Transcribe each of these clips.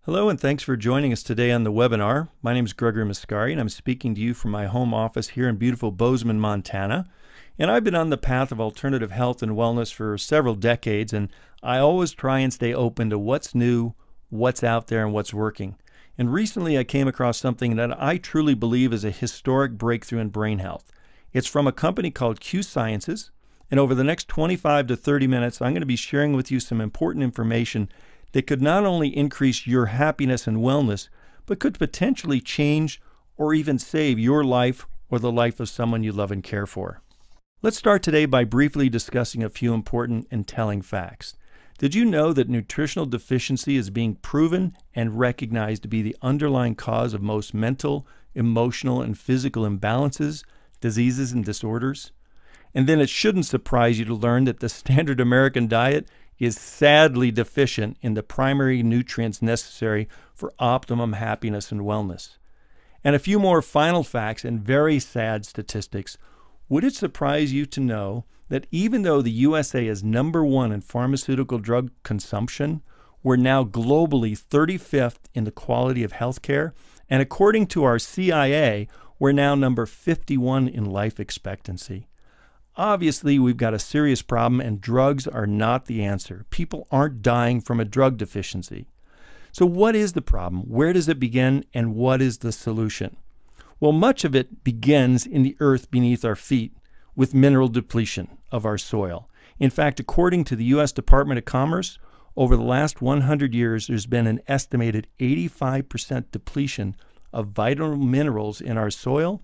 Hello and thanks for joining us today on the webinar. My name is Gregory Mascari and I'm speaking to you from my home office here in beautiful Bozeman, Montana. And I've been on the path of alternative health and wellness for several decades, and I always try and stay open to what's new, what's out there, and what's working. And recently I came across something that I truly believe is a historic breakthrough in brain health. It's from a company called QSciences, and over the next 25 to 30 minutes I'm going to be sharing with you some important information that could not only increase your happiness and wellness, but could potentially change or even save your life or the life of someone you love and care for. Let's start today by briefly discussing a few important and telling facts. Did you know that nutritional deficiency is being proven and recognized to be the underlying cause of most mental, emotional, and physical imbalances, diseases, and disorders? And then it shouldn't surprise you to learn that the standard American diet is sadly deficient in the primary nutrients necessary for optimum happiness and wellness. And a few more final facts and very sad statistics. Would it surprise you to know that even though the USA is #1 in pharmaceutical drug consumption, we're now globally 35th in the quality of healthcare, and according to our CIA, we're now number 51 in life expectancy. Obviously, we've got a serious problem, and drugs are not the answer. People aren't dying from a drug deficiency. So what is the problem? Where does it begin, and what is the solution? Well, much of it begins in the earth beneath our feet with mineral depletion of our soil. In fact, according to the U.S. Department of Commerce, over the last 100 years, there's been an estimated 85% depletion of vital minerals in our soil.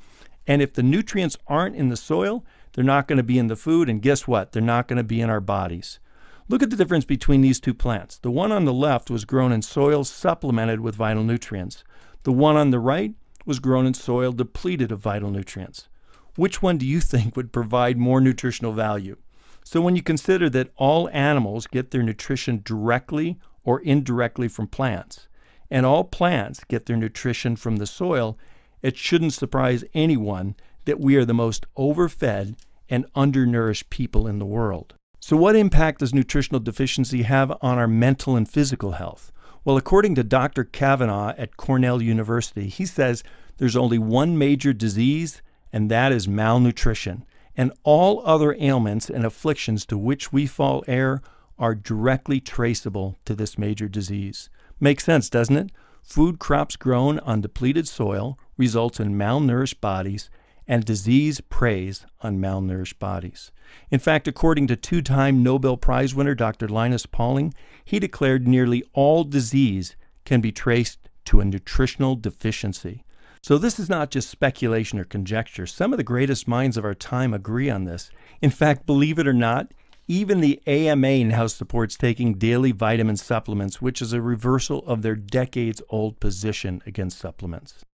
And if the nutrients aren't in the soil, they're not going to be in the food, and guess what? They're not going to be in our bodies. Look at the difference between these two plants. The one on the left was grown in soil supplemented with vital nutrients. The one on the right was grown in soil depleted of vital nutrients. Which one do you think would provide more nutritional value? So when you consider that all animals get their nutrition directly or indirectly from plants, and all plants get their nutrition from the soil, it shouldn't surprise anyone that we are the most overfed and undernourished people in the world. So what impact does nutritional deficiency have on our mental and physical health? Well, according to Dr. Kavanaugh at Cornell University, he says there's only one major disease, and that is malnutrition. And all other ailments and afflictions to which we fall heir are directly traceable to this major disease. Makes sense, doesn't it? Food crops grown on depleted soil results in malnourished bodies, and disease preys on malnourished bodies. In fact, according to two-time Nobel Prize winner Dr. Linus Pauling, he declared nearly all disease can be traced to a nutritional deficiency. So this is not just speculation or conjecture. Some of the greatest minds of our time agree on this. In fact, believe it or not, even the AMA now supports taking daily vitamin supplements, which is a reversal of their decades-old position against supplements.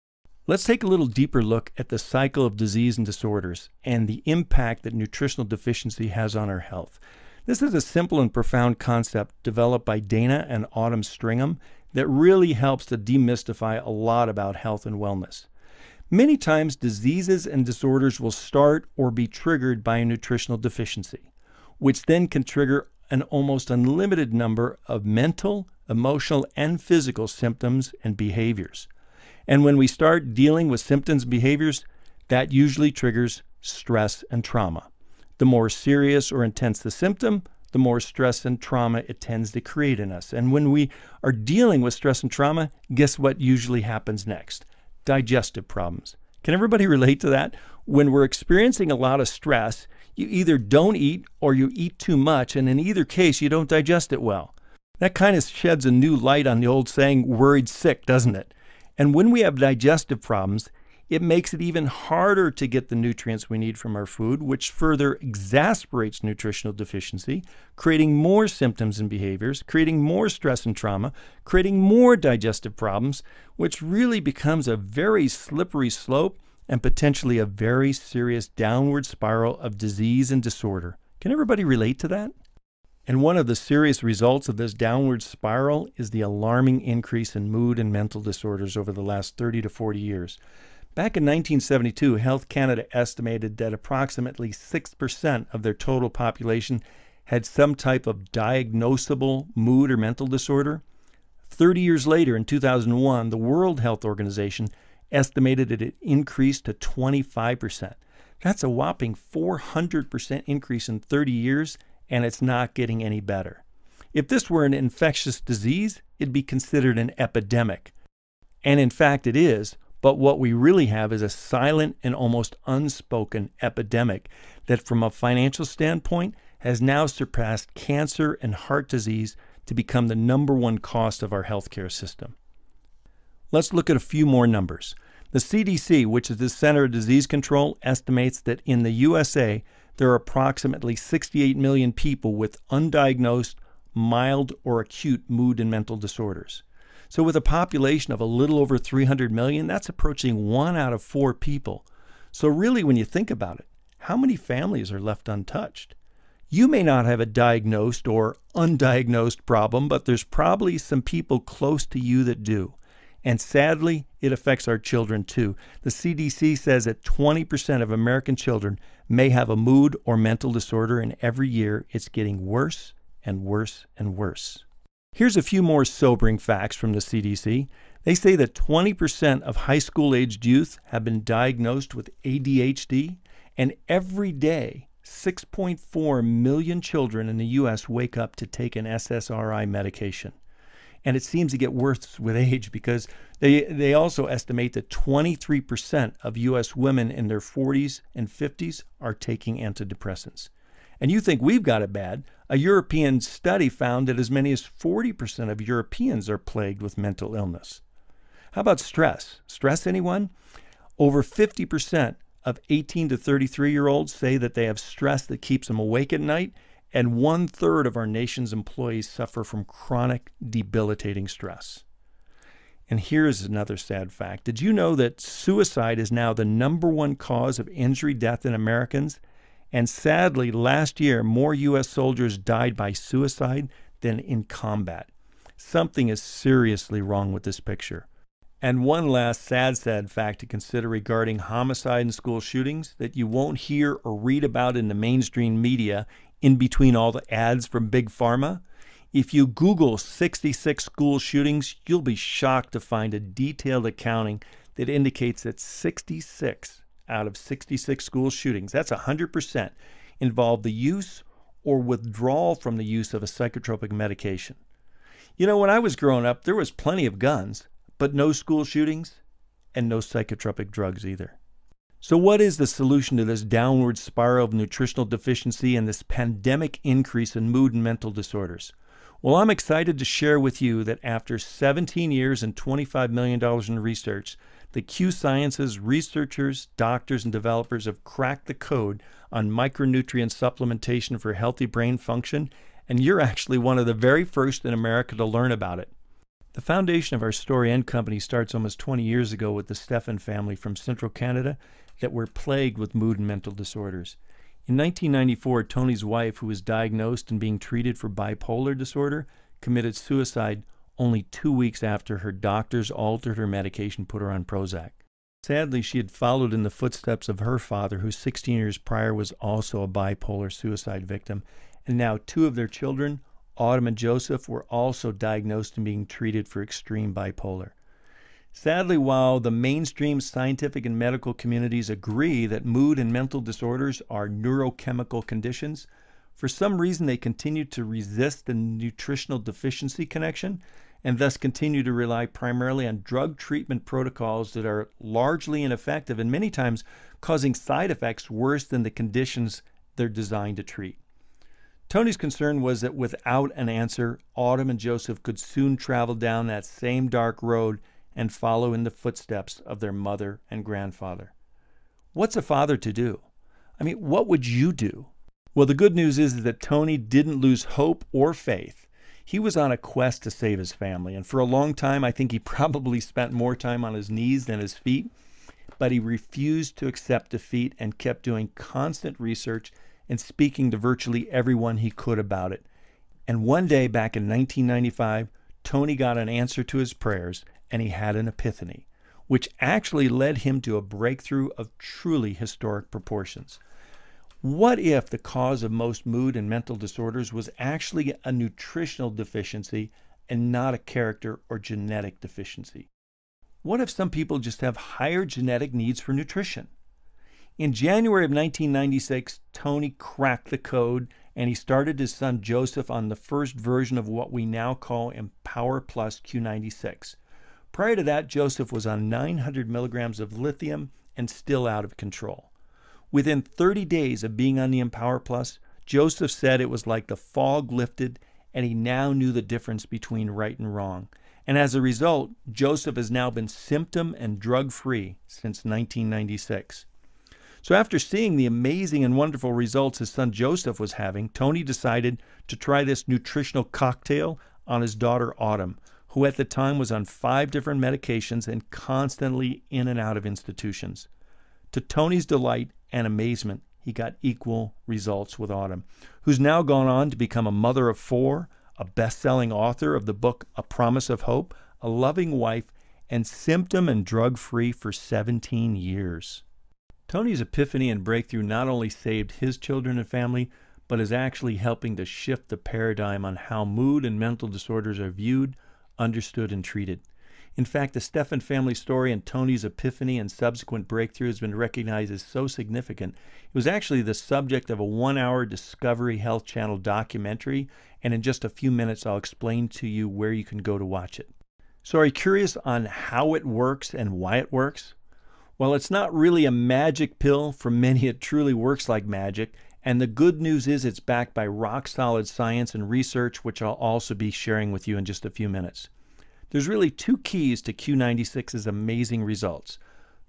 Let's take a little deeper look at the cycle of disease and disorders and the impact that nutritional deficiency has on our health. This is a simple and profound concept developed by Dana and Autumn Stringham that really helps to demystify a lot about health and wellness. Many times, diseases and disorders will start or be triggered by a nutritional deficiency, which then can trigger an almost unlimited number of mental, emotional, and physical symptoms and behaviors. And when we start dealing with symptoms and behaviors, that usually triggers stress and trauma. The more serious or intense the symptom, the more stress and trauma it tends to create in us. And when we are dealing with stress and trauma, guess what usually happens next? Digestive problems. Can everybody relate to that? When we're experiencing a lot of stress, you either don't eat or you eat too much, and in either case, you don't digest it well. That kind of sheds a new light on the old saying, worried sick, doesn't it? And when we have digestive problems, it makes it even harder to get the nutrients we need from our food, which further exacerbates nutritional deficiency, creating more symptoms and behaviors, creating more stress and trauma, creating more digestive problems, which really becomes a very slippery slope and potentially a very serious downward spiral of disease and disorder. Can everybody relate to that? And one of the serious results of this downward spiral is the alarming increase in mood and mental disorders over the last 30 to 40 years. Back in 1972, Health Canada estimated that approximately 6% of their total population had some type of diagnosable mood or mental disorder. 30 years later, in 2001, the World Health Organization estimated that it increased to 25%. That's a whopping 400% increase in 30 years, and it's not getting any better. If this were an infectious disease, it'd be considered an epidemic. And in fact, it is. But what we really have is a silent and almost unspoken epidemic that, from a financial standpoint, has now surpassed cancer and heart disease to become the #1 cost of our healthcare system. Let's look at a few more numbers. The CDC, which is the Center of Disease Control, estimates that in the USA, there are approximately 68 million people with undiagnosed, mild, or acute mood and mental disorders. So with a population of a little over 300 million, that's approaching 1 out of 4 people. So really, when you think about it, how many families are left untouched? You may not have a diagnosed or undiagnosed problem, but there's probably some people close to you that do. And sadly, it affects our children too. The CDC says that 20% of American children may have a mood or mental disorder, and every year it's getting worse and worse and worse. Here's a few more sobering facts from the CDC. They say that 20% of high school-aged youth have been diagnosed with ADHD, and every day, 6.4 million children in the U.S. wake up to take an SSRI medication. And it seems to get worse with age, because they also estimate that 23% of U.S. women in their 40s and 50s are taking antidepressants. And you think we've got it bad. A European study found that as many as 40% of Europeans are plagued with mental illness. How about stress? Stress, anyone? Over 50% of 18 to 33-year-olds say that they have stress that keeps them awake at night, and 1/3 of our nation's employees suffer from chronic, debilitating stress. And here's another sad fact. Did you know that suicide is now the #1 cause of injury death in Americans? And sadly, last year, more U.S. soldiers died by suicide than in combat. Something is seriously wrong with this picture. And one last sad fact to consider regarding homicide and school shootings that you won't hear or read about in the mainstream media in between all the ads from Big Pharma. If you Google 66 school shootings, you'll be shocked to find a detailed accounting that indicates that 66 out of 66 school shootings, that's 100%, involve the use or withdrawal from the use of a psychotropic medication. You know, when I was growing up, there was plenty of guns, but no school shootings and no psychotropic drugs either. So what is the solution to this downward spiral of nutritional deficiency and this pandemic increase in mood and mental disorders? Well, I'm excited to share with you that after 17 years and $25 million in research, the QSciences researchers, doctors, and developers have cracked the code on micronutrient supplementation for healthy brain function, and you're actually one of the very first in America to learn about it. The foundation of our story and company starts almost 20 years ago with the Stephan family from Central Canada that were plagued with mood and mental disorders. In 1994, Tony's wife, who was diagnosed and being treated for bipolar disorder, committed suicide only 2 weeks after her doctors altered her medication, put her on Prozac. Sadly, she had followed in the footsteps of her father, who 16 years prior was also a bipolar suicide victim, and now 2 of their children, Autumn and Joseph, were also diagnosed and being treated for extreme bipolar. Sadly, while the mainstream scientific and medical communities agree that mood and mental disorders are neurochemical conditions, for some reason they continue to resist the nutritional deficiency connection and thus continue to rely primarily on drug treatment protocols that are largely ineffective and many times causing side effects worse than the conditions they're designed to treat. Tony's concern was that without an answer, Autumn and Joseph could soon travel down that same dark road and follow in the footsteps of their mother and grandfather. What's a father to do? I mean, what would you do? Well, the good news is that Tony didn't lose hope or faith. He was on a quest to save his family, and for a long time, I think he probably spent more time on his knees than his feet, but he refused to accept defeat and kept doing constant research and speaking to virtually everyone he could about it. And one day back in 1995, Tony got an answer to his prayers, and he had an epiphany, which actually led him to a breakthrough of truly historic proportions. What if the cause of most mood and mental disorders was actually a nutritional deficiency, and not a character or genetic deficiency. What if some people just have higher genetic needs for nutrition? In January of 1996, Tony cracked the code and he started his son Joseph on the first version of what we now call EMPowerplus Q96. Prior to that, Joseph was on 900 milligrams of lithium and still out of control. Within 30 days of being on the EMPowerplus, Joseph said it was like the fog lifted and he now knew the difference between right and wrong. And as a result, Joseph has now been symptom and drug-free since 1996. So after seeing the amazing and wonderful results his son Joseph was having, Tony decided to try this nutritional cocktail on his daughter Autumn, who at the time was on 5 different medications and constantly in and out of institutions. To Tony's delight and amazement, he got equal results with Autumn, who's now gone on to become a mother of 4, a best-selling author of the book A Promise of Hope, a loving wife, and symptom and drug-free for 17 years. Tony's epiphany and breakthrough not only saved his children and family, but is actually helping to shift the paradigm on how mood and mental disorders are viewed, understood, and treated. In fact, the Stephan family story and Tony's epiphany and subsequent breakthrough has been recognized as so significant. It was actually the subject of a 1-hour Discovery Health Channel documentary, and in just a few minutes I'll explain to you where you can go to watch it. So are you curious on how it works and why it works? Well, it's not really a magic pill. For many, it truly works like magic. And the good news is it's backed by rock-solid science and research, which I'll also be sharing with you in just a few minutes. There's really 2 keys to Q96's amazing results.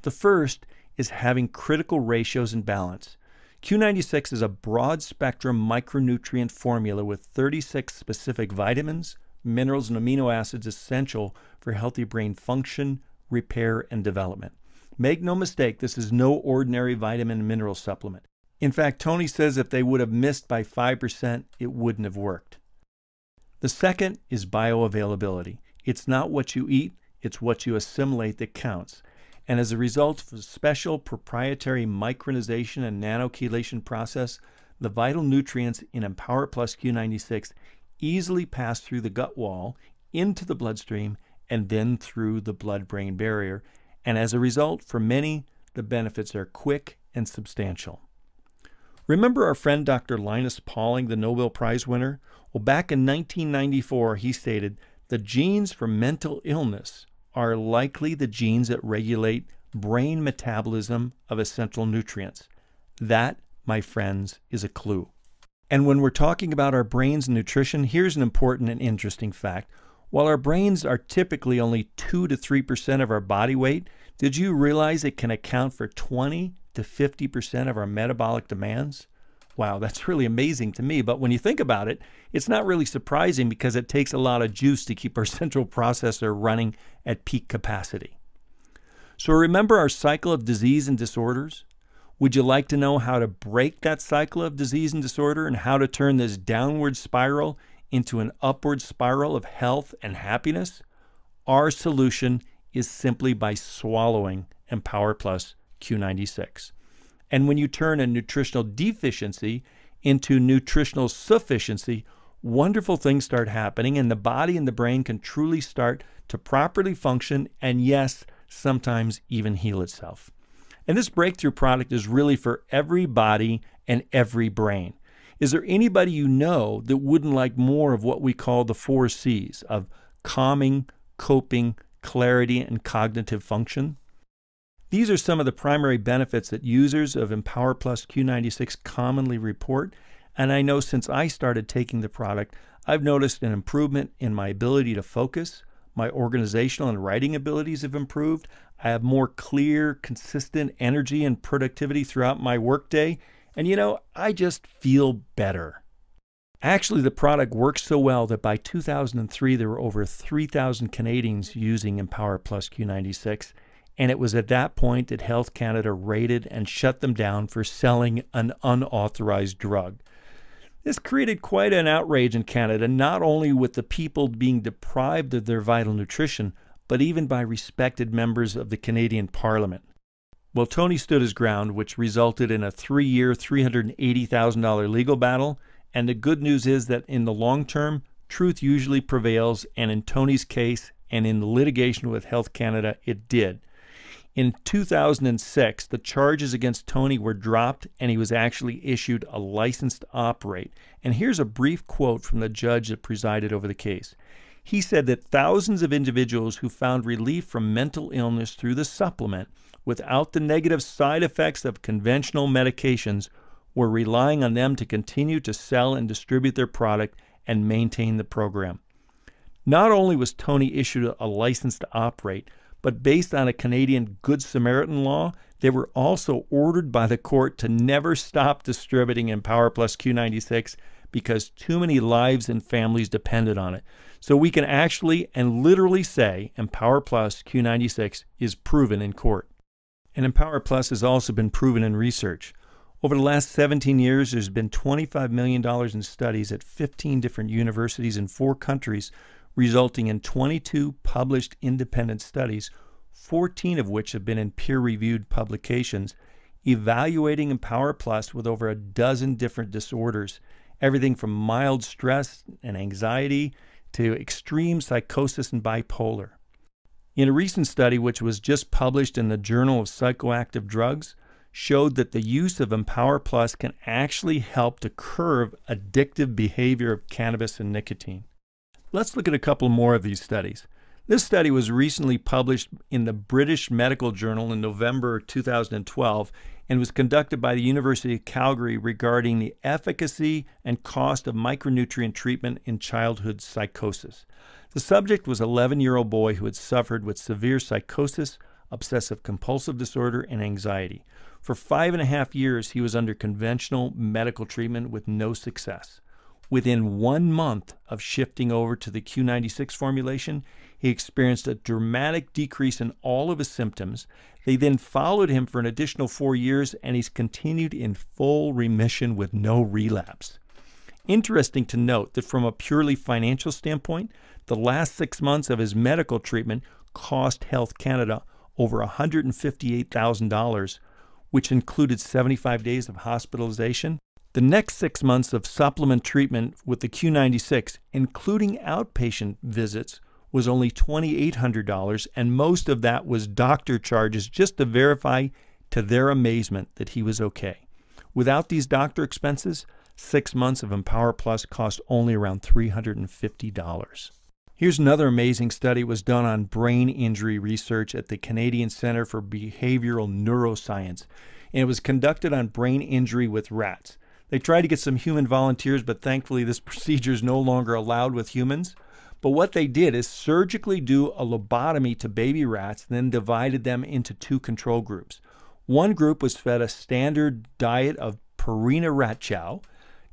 The first is having critical ratios and balance. Q96 is a broad-spectrum micronutrient formula with 36 specific vitamins, minerals, and amino acids essential for healthy brain function, repair, and development. Make no mistake, this is no ordinary vitamin and mineral supplement. In fact, Tony says if they would have missed by 5%, it wouldn't have worked. The second is bioavailability. It's not what you eat, it's what you assimilate that counts. And as a result of a special proprietary micronization and nanochelation process, the vital nutrients in EMPowerplus Q96 easily pass through the gut wall, into the bloodstream, and then through the blood-brain barrier. And as a result, for many, the benefits are quick and substantial. Remember our friend Dr. Linus Pauling, the Nobel Prize winner? Well, back in 1994, he stated, "The genes for mental illness are likely the genes that regulate brain metabolism of essential nutrients." That, my friends, is a clue. And when we're talking about our brains and nutrition, here's an important and interesting fact. While our brains are typically only 2 to 3% of our body weight, did you realize it can account for 20 to 50% of our metabolic demands? Wow, that's really amazing to me. But when you think about it, it's not really surprising because it takes a lot of juice to keep our central processor running at peak capacity. So remember our cycle of disease and disorders? Would you like to know how to break that cycle of disease and disorder and how to turn this downward spiral into an upward spiral of health and happiness? Our solution is simply by swallowing EMPowerplus Q96. And when you turn a nutritional deficiency into nutritional sufficiency, wonderful things start happening and the body and the brain can truly start to properly function and, yes, sometimes even heal itself. And this breakthrough product is really for every body and every brain. Is there anybody you know that wouldn't like more of what we call the 4 C's of calming, coping, clarity, and cognitive function? These are some of the primary benefits that users of EMPowerplus Q96 commonly report, and I know since I started taking the product, I've noticed an improvement in my ability to focus, my organizational and writing abilities have improved, I have more clear, consistent energy and productivity throughout my workday, and I just feel better. Actually, the product works so well that by 2003, there were over 3,000 Canadians using EMPowerplus Q96, and it was at that point that Health Canada raided and shut them down for selling an unauthorized drug. This created quite an outrage in Canada, not only with the people being deprived of their vital nutrition, but even by respected members of the Canadian Parliament. Well, Tony stood his ground, which resulted in a 3-year, $380,000 legal battle, and the good news is that in the long term, truth usually prevails, and in Tony's case and in the litigation with Health Canada, it did. In 2006, the charges against Tony were dropped and he was actually issued a license to operate. And here's a brief quote from the judge that presided over the case. He said that thousands of individuals who found relief from mental illness through the supplement without the negative side effects of conventional medications were relying on them to continue to sell and distribute their product and maintain the program. Not only was Tony issued a license to operate, but based on a Canadian Good Samaritan law, they were also ordered by the court to never stop distributing EMPowerplus Q96 because too many lives and families depended on it. So we can actually and literally say EMPowerplus Q96 is proven in court. And EMPowerplus has also been proven in research. Over the last 17 years, there's been $25 million in studies at 15 different universities in 4 countries, resulting in 22 published independent studies, 14 of which have been in peer-reviewed publications, evaluating EMPowerplus with over a dozen different disorders, everything from mild stress and anxiety to extreme psychosis and bipolar. In a recent study, which was just published in the Journal of Psychoactive Drugs, showed that the use of EMPowerplus can actually help to curb addictive behavior of cannabis and nicotine. Let's look at a couple more of these studies. This study was recently published in the British Medical Journal in November 2012 and was conducted by the University of Calgary regarding the efficacy and cost of micronutrient treatment in childhood psychosis. The subject was an 11-year-old boy who had suffered with severe psychosis, obsessive-compulsive disorder, and anxiety. For 5.5 years, he was under conventional medical treatment with no success. Within 1 month of shifting over to the Q96 formulation, he experienced a dramatic decrease in all of his symptoms. They then followed him for an additional 4 years, and he's continued in full remission with no relapse. Interesting to note that from a purely financial standpoint, the last 6 months of his medical treatment cost Health Canada over $158,000, which included 75 days of hospitalization. The next 6 months of supplement treatment with the Q96, including outpatient visits, was only $2,800, and most of that was doctor charges just to verify to their amazement that he was okay. Without these doctor expenses, 6 months of EMPowerplus cost only around $350. Here's another amazing study. It was done on brain injury research at the Canadian Centre for Behavioral Neuroscience, and it was conducted on brain injury with rats. They tried to get some human volunteers, but thankfully this procedure is no longer allowed with humans. But what they did is surgically do a lobotomy to baby rats, and then divided them into 2 control groups. One group was fed a standard diet of Purina rat chow.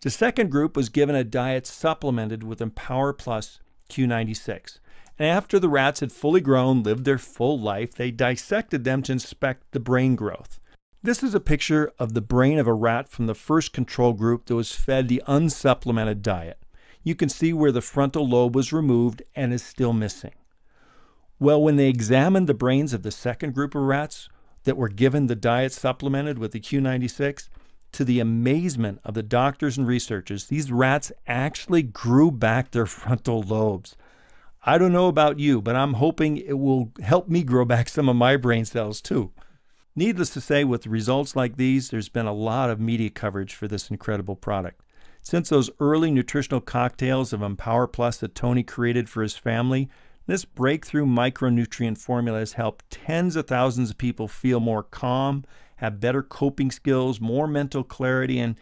The second group was given a diet supplemented with EMPowerplus Q96. And after the rats had fully grown, lived their full life, they dissected them to inspect the brain growth. This is a picture of the brain of a rat from the first control group that was fed the unsupplemented diet. You can see where the frontal lobe was removed and is still missing. Well, when they examined the brains of the second group of rats that were given the diet supplemented with the Q96, to the amazement of the doctors and researchers, these rats actually grew back their frontal lobes. I don't know about you, but I'm hoping it will help me grow back some of my brain cells too. Needless to say, with results like these, there's been a lot of media coverage for this incredible product. Since those early nutritional cocktails of EMPowerplus that Tony created for his family, this breakthrough micronutrient formula has helped tens of thousands of people feel more calm, have better coping skills, more mental clarity, and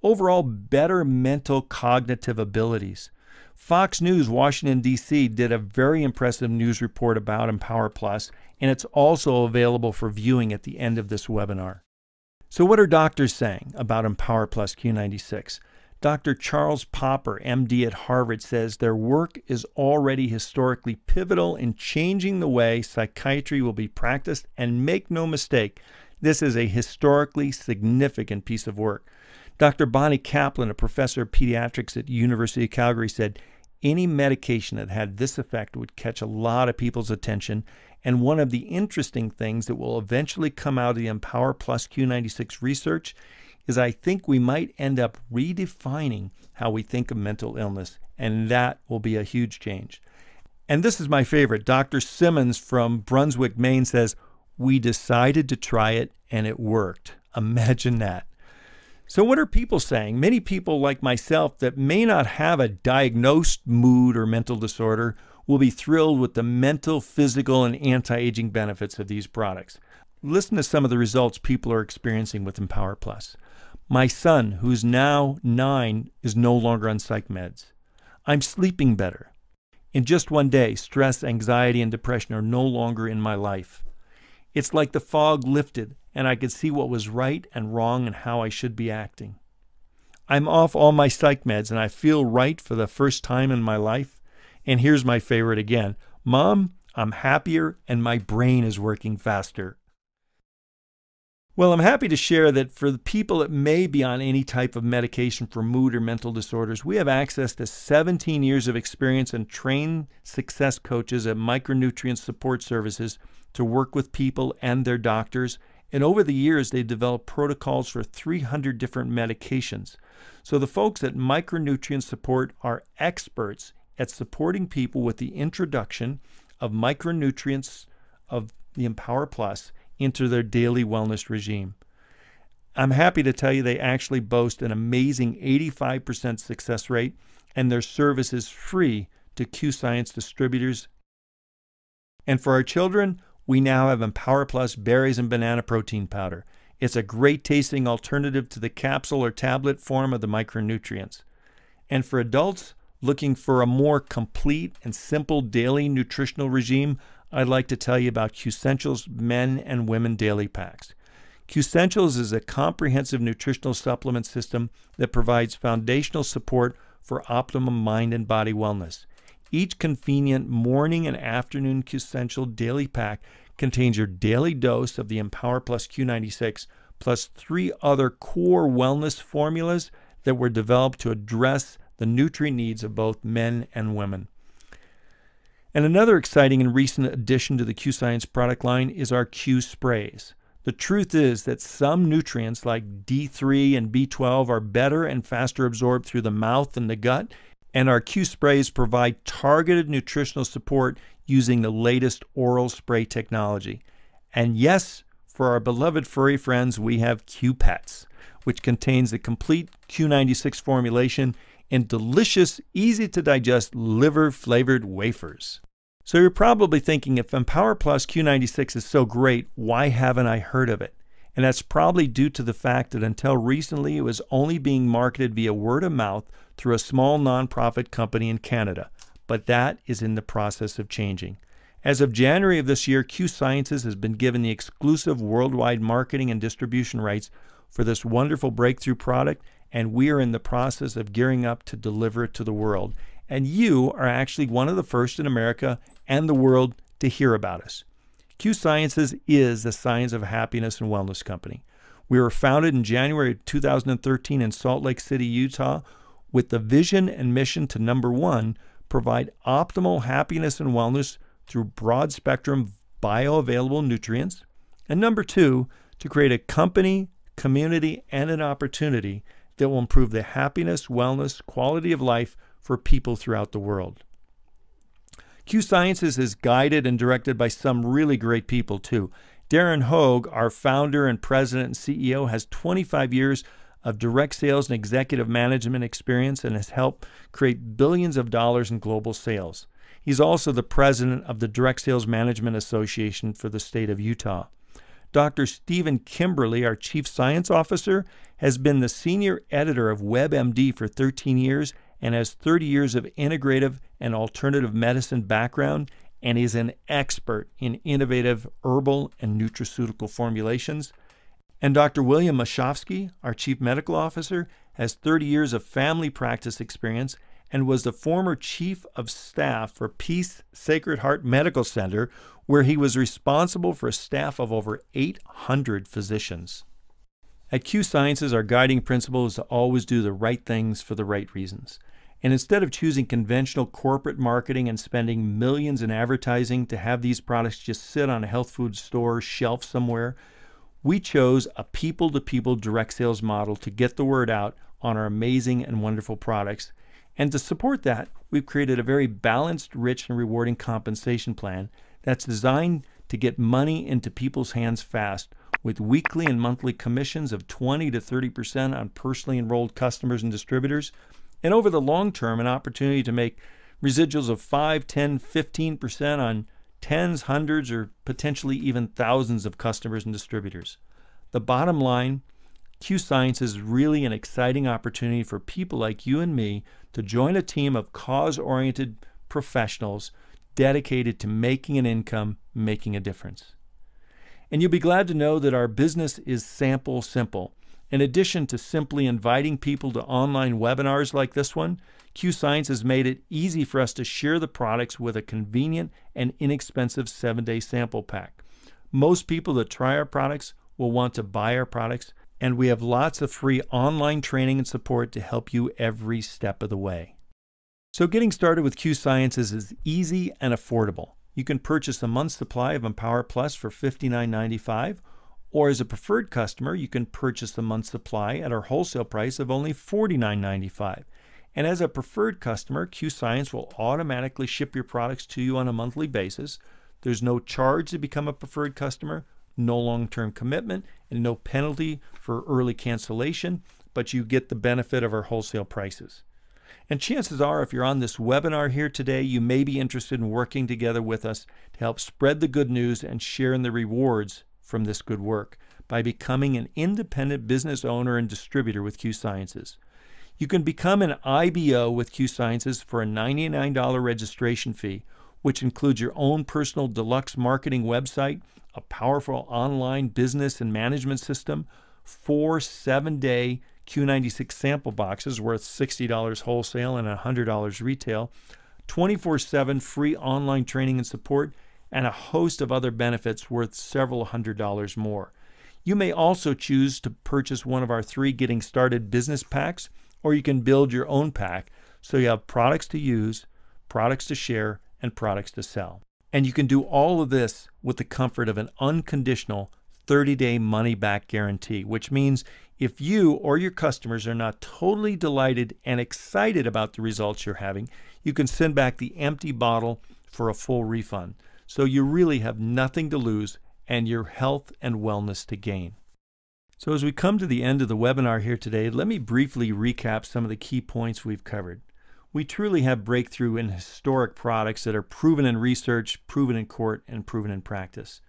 overall better mental cognitive abilities. Fox News Washington, D.C. did a very impressive news report about EMPowerplus, and it's also available for viewing at the end of this webinar. So what are doctors saying about EMPowerplus Q96? Dr. Charles Popper, MD at Harvard, says their work is already historically pivotal in changing the way psychiatry will be practiced, and make no mistake, this is a historically significant piece of work. Dr. Bonnie Kaplan, a professor of pediatrics at the University of Calgary, said any medication that had this effect would catch a lot of people's attention, and one of the interesting things that will eventually come out of the EMPowerplus Q96 research is I think we might end up redefining how we think of mental illness and that will be a huge change. And this is my favorite. Dr. Simmons from Brunswick, Maine says, "We decided to try it and it worked." Imagine that. So what are people saying? Many people like myself that may not have a diagnosed mood or mental disorder will be thrilled with the mental, physical, and anti-aging benefits of these products. Listen to some of the results people are experiencing with EMPowerplus. My son, who's now 9, is no longer on psych meds. I'm sleeping better. In just one day, stress, anxiety, and depression are no longer in my life. It's like the fog lifted and I could see what was right and wrong and how I should be acting. I'm off all my psych meds and I feel right for the first time in my life. And here's my favorite again. Mom, I'm happier and my brain is working faster. Well, I'm happy to share that for the people that may be on any type of medication for mood or mental disorders, we have access to 17 years of experience and trained success coaches at Micronutrient Support Services to work with people and their doctors. And over the years, they've developed protocols for 300 different medications. So the folks at Micronutrient Support are experts at supporting people with the introduction of micronutrients of the EMPowerplus into their daily wellness regime. I'm happy to tell you they actually boast an amazing 85% success rate, and their service is free to QScience distributors. And for our children, we now have EMPowerplus berries and banana protein powder. It's a great tasting alternative to the capsule or tablet form of the micronutrients. And for adults looking for a more complete and simple daily nutritional regime, I'd like to tell you about QSciences Men and Women Daily Packs. QSciences is a comprehensive nutritional supplement system that provides foundational support for optimum mind and body wellness. Each convenient morning and afternoon QSciences daily pack contains your daily dose of the EMPowerplus Q96 plus 3 other core wellness formulas that were developed to address the nutrient needs of both men and women. And another exciting and recent addition to the QScience product line is our Q sprays. The truth is that some nutrients like D3 and B12 are better and faster absorbed through the mouth and the gut, and our Q sprays provide targeted nutritional support using the latest oral spray technology. And yes, for our beloved furry friends, we have Q Pets, which contains the complete Q96 formulation in delicious, easy-to-digest, liver-flavored wafers. So you're probably thinking, if EMPowerplus Q96 is so great, why haven't I heard of it? And that's probably due to the fact that until recently it was only being marketed via word of mouth through a small nonprofit company in Canada. But that is in the process of changing. As of January of this year, QSciences has been given the exclusive worldwide marketing and distribution rights for this wonderful breakthrough product, and we are in the process of gearing up to deliver it to the world. And you are actually one of the first in America and the world to hear about us. QSciences is the science of happiness and wellness company. We were founded in January 2013 in Salt Lake City, Utah, with the vision and mission to, number 1, provide optimal happiness and wellness through broad spectrum bioavailable nutrients, and number 2, to create a company, community, and an opportunity that will improve the happiness, wellness, quality of life for people throughout the world. QSciences is guided and directed by some really great people too. Darren Hogue, our founder and president and CEO, has 25 years of direct sales and executive management experience and has helped create billions of dollars in global sales. He's also the president of the Direct Sales Management Association for the state of Utah. Dr. Stephen Kimberly, our Chief Science Officer, has been the senior editor of WebMD for 13 years and has 30 years of integrative and alternative medicine background, and is an expert in innovative herbal and nutraceutical formulations. And Dr. William Mashofsky, our Chief Medical Officer, has 30 years of family practice experience and was the former Chief of Staff for Peace Sacred Heart Medical Center, where he was responsible for a staff of over 800 physicians. At QSciences, our guiding principle is to always do the right things for the right reasons. And instead of choosing conventional corporate marketing and spending millions in advertising to have these products just sit on a health food store shelf somewhere, we chose a people-to-people direct sales model to get the word out on our amazing and wonderful products. And to support that, we've created a very balanced, rich, and rewarding compensation plan that's designed to get money into people's hands fast, with weekly and monthly commissions of 20 to 30% on personally enrolled customers and distributors, and over the long term, an opportunity to make residuals of 5, 10, 15% on tens, hundreds, or potentially even thousands of customers and distributors. The bottom line, QSciences is really an exciting opportunity for people like you and me to join a team of cause-oriented professionals dedicated to making an income, making a difference. And you'll be glad to know that our business is sample simple. In addition to simply inviting people to online webinars like this one, QScience has made it easy for us to share the products with a convenient and inexpensive 7-day sample pack. Most people that try our products will want to buy our products, and we have lots of free online training and support to help you every step of the way. So getting started with QSciences is easy and affordable. You can purchase a month's supply of EMPowerplus for $59.95, or as a preferred customer, you can purchase a month's supply at our wholesale price of only $49.95. And as a preferred customer, QScience will automatically ship your products to you on a monthly basis. There's no charge to become a preferred customer, no long-term commitment, and no penalty for early cancellation, but you get the benefit of our wholesale prices. And chances are, if you're on this webinar here today, you may be interested in working together with us to help spread the good news and share in the rewards from this good work by becoming an independent business owner and distributor with QSciences. You can become an IBO with QSciences for a $99 registration fee, which includes your own personal deluxe marketing website, a powerful online business and management system, 4 7-day Q96 sample boxes worth $60 wholesale and $100 retail, 24/7 free online training and support, and a host of other benefits worth several $100s more. You may also choose to purchase one of our 3 Getting Started business packs, or you can build your own pack so you have products to use, products to share, and products to sell. And you can do all of this with the comfort of an unconditional 30-day money-back guarantee, which means if you or your customers are not totally delighted and excited about the results you're having, you can send back the empty bottle for a full refund. So you really have nothing to lose and your health and wellness to gain. So as we come to the end of the webinar here today, let me briefly recap some of the key points we've covered. We truly have breakthrough and historic products that are proven in research, proven in court, and proven in practice.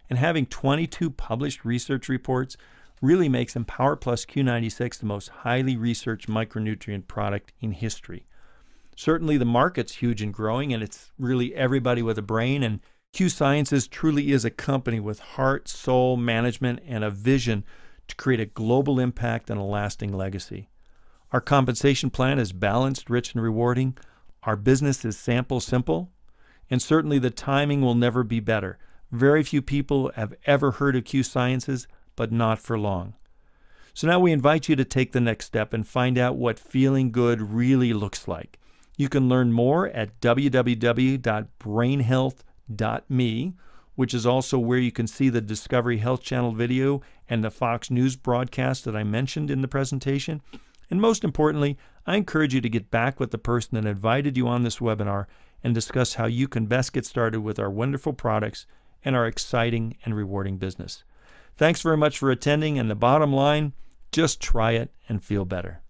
And having 22 published research reports really makes EMPowerplus Q96 the most highly researched micronutrient product in history. Certainly the market's huge and growing, and it's really everybody with a brain, and QSciences truly is a company with heart, soul, management, and a vision to create a global impact and a lasting legacy. Our compensation plan is balanced, rich, and rewarding. Our business is sample simple, and certainly the timing will never be better. Very few people have ever heard of QSciences, but not for long. So now we invite you to take the next step and find out what feeling good really looks like. You can learn more at www.brainhealth.me, which is also where you can see the Discovery Health Channel video and the Fox News broadcast that I mentioned in the presentation. And most importantly, I encourage you to get back with the person that invited you on this webinar and discuss how you can best get started with our wonderful products and our exciting and rewarding business. Thanks very much for attending, and the bottom line, just try it and feel better.